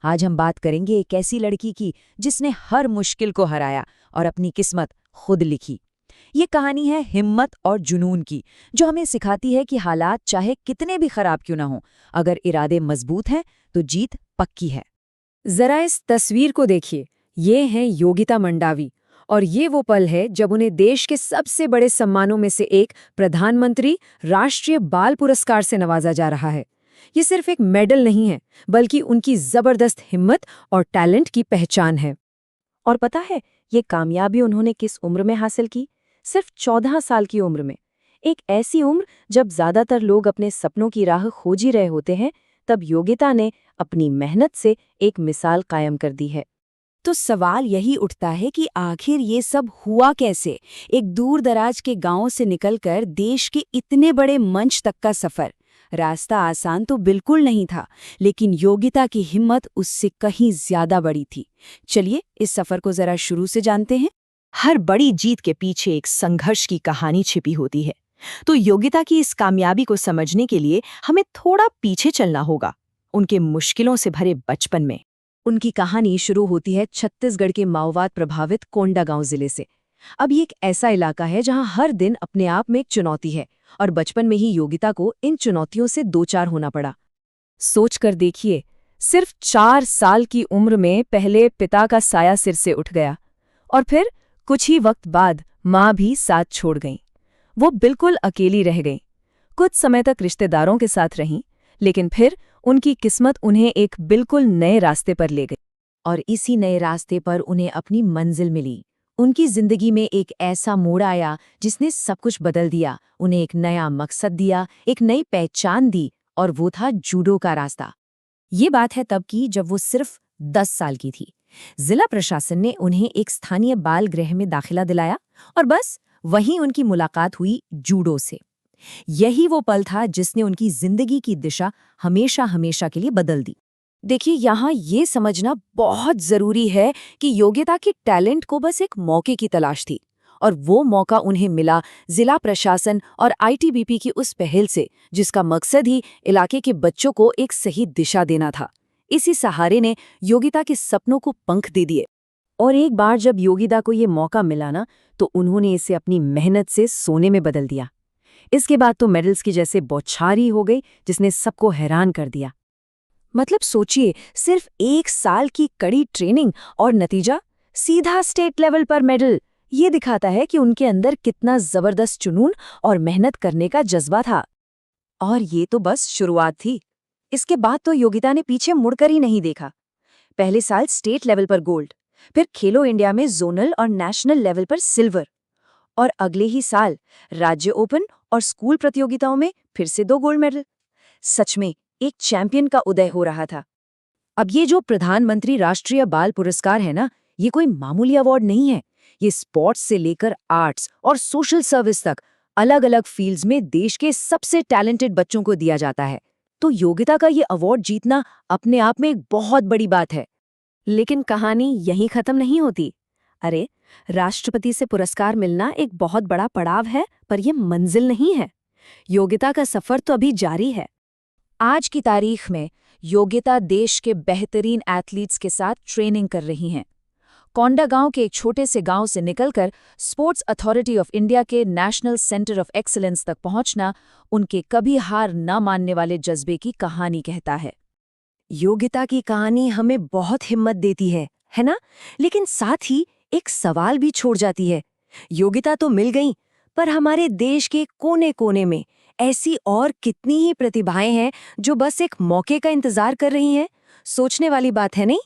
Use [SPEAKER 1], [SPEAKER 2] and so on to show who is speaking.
[SPEAKER 1] आज हम बात करेंगे एक ऐसी लड़की की जिसने हर मुश्किल को हराया और अपनी किस्मत खुद लिखी। ये कहानी है हिम्मत और जुनून की, जो हमें सिखाती है कि हालात चाहे कितने भी खराब क्यों ना हों, अगर इरादे मजबूत हैं तो जीत पक्की है।
[SPEAKER 2] जरा इस तस्वीर को देखिए। ये हैं योगिता मंडावी, और ये वो पल है जब उन्हें देश के सबसे बड़े सम्मानों में से एक प्रधानमंत्री राष्ट्रीय बाल पुरस्कार से नवाजा जा रहा है। ये सिर्फ एक मेडल नहीं है, बल्कि उनकी जबरदस्त हिम्मत और टैलेंट की पहचान है।
[SPEAKER 1] और पता है ये कामयाबी उन्होंने किस उम्र में हासिल की? सिर्फ 14 साल की उम्र में। एक ऐसी उम्र जब ज्यादातर लोग अपने सपनों की राह खोज ही रहे होते हैं, तब योगिता ने अपनी मेहनत से एक मिसाल कायम कर दी है।
[SPEAKER 2] तो सवाल यही उठता है कि आखिर ये सब हुआ कैसे? एक दूर दराज के गांव से निकलकर देश के इतने बड़े मंच तक का सफर। रास्ता आसान तो बिल्कुल नहीं था, लेकिन योगिता की हिम्मत उससे कहीं ज्यादा बड़ी थी। चलिए इस सफर को जरा शुरू से जानते हैं।
[SPEAKER 3] हर बड़ी जीत के पीछे एक संघर्ष की कहानी छिपी होती है। तो योगिता की इस कामयाबी को समझने के लिए हमें थोड़ा पीछे चलना होगा, उनके मुश्किलों से भरे बचपन में।
[SPEAKER 1] उनकी कहानी शुरू होती है छत्तीसगढ़ के माओवाद प्रभावित कोंडागांव जिले से। अब ये एक ऐसा इलाका है जहां हर दिन अपने आप में एक चुनौती है, और बचपन में ही योगिता को इन चुनौतियों से दो चार होना पड़ा।
[SPEAKER 2] सोच कर देखिए, सिर्फ 4 साल की उम्र में पहले पिता का साया सिर से उठ गया, और फिर कुछ ही वक्त बाद माँ भी साथ छोड़ गईं। वो बिल्कुल अकेली रह गईं। कुछ समय तक रिश्तेदारों के साथ रहीं, लेकिन फिर उनकी किस्मत उन्हें एक बिल्कुल नए रास्ते पर ले गई।
[SPEAKER 1] और इसी नए रास्ते पर उन्हें अपनी मंजिल मिली। उनकी जिंदगी में एक ऐसा मोड़ आया जिसने सब कुछ बदल दिया, उन्हें एक नया मकसद दिया, एक नई पहचान दी, और वो था जूडो का रास्ता। ये बात है तब की जब वो सिर्फ 10 साल की थी। जिला प्रशासन ने उन्हें एक स्थानीय बाल गृह में दाखिला दिलाया, और बस वहीं उनकी मुलाकात हुई जूडो से। यही वो पल था जिसने उनकी जिंदगी की दिशा हमेशा हमेशा के लिए बदल दी।
[SPEAKER 2] देखिए, यहाँ ये समझना बहुत जरूरी है कि योगिता के टैलेंट को बस एक मौके की तलाश थी, और वो मौका उन्हें मिला जिला प्रशासन और आईटीबीपी की उस पहल से, जिसका मकसद ही इलाके के बच्चों को एक सही दिशा देना था। इसी सहारे ने योगिता के सपनों को पंख दे दिए।
[SPEAKER 1] और एक बार जब योगिता को ये मौका मिला ना, तो उन्होंने इसे अपनी मेहनत से सोने में बदल दिया। इसके बाद तो मेडल्स की जैसे बौछारी हो गई, जिसने सबको हैरान कर दिया।
[SPEAKER 2] मतलब सोचिए, सिर्फ 1 साल की कड़ी ट्रेनिंग और नतीजा सीधा स्टेट लेवल पर मेडल। ये दिखाता है कि उनके अंदर कितना जबरदस्त जुनून और मेहनत करने का जज्बा था।
[SPEAKER 1] और ये तो बस शुरुआत थी। इसके बाद तो योगिता ने पीछे मुड़कर ही नहीं देखा। पहले साल स्टेट लेवल पर गोल्ड, फिर खेलो इंडिया में जोनल और नेशनल लेवल पर सिल्वर, और अगले ही साल राज्य ओपन और स्कूल प्रतियोगिताओं में फिर से 2 गोल्ड मेडल। सच में एक चैंपियन का उदय हो रहा था। अब ये जो प्रधानमंत्री राष्ट्रीय बाल पुरस्कार है ना, ये कोई मामूली अवार्ड नहीं है। ये स्पोर्ट्स से लेकर आर्ट्स और सोशल सर्विस तक अलग अलग फील्ड्स में देश के सबसे टैलेंटेड बच्चों को दिया जाता है। तो योगिता का ये अवार्ड जीतना अपने आप में एक बहुत बड़ी बात है।
[SPEAKER 2] लेकिन कहानी यहीं खत्म नहीं होती। अरे, राष्ट्रपति से पुरस्कार मिलना एक बहुत बड़ा पड़ाव है, पर यह मंजिल नहीं है। योगिता का सफर तो अभी जारी है।
[SPEAKER 1] आज की तारीख में योगिता देश के बेहतरीन एथलीट्स के साथ ट्रेनिंग कर रही हैं। कोंडागांव के एक छोटे से गांव से निकलकर स्पोर्ट्स अथॉरिटी ऑफ इंडिया के नेशनल सेंटर ऑफ एक्सीलेंस तक पहुंचना उनके कभी हार न मानने वाले जज्बे की कहानी कहता है।
[SPEAKER 3] योगिता की कहानी हमें बहुत हिम्मत देती है ना? लेकिन साथ ही एक सवाल भी छोड़ जाती है। योगिता तो मिल गई, पर हमारे देश के कोने कोने में ऐसी और कितनी ही प्रतिभाएं हैं जो बस एक मौके का इंतजार कर रही हैं। सोचने वाली बात है नहीं?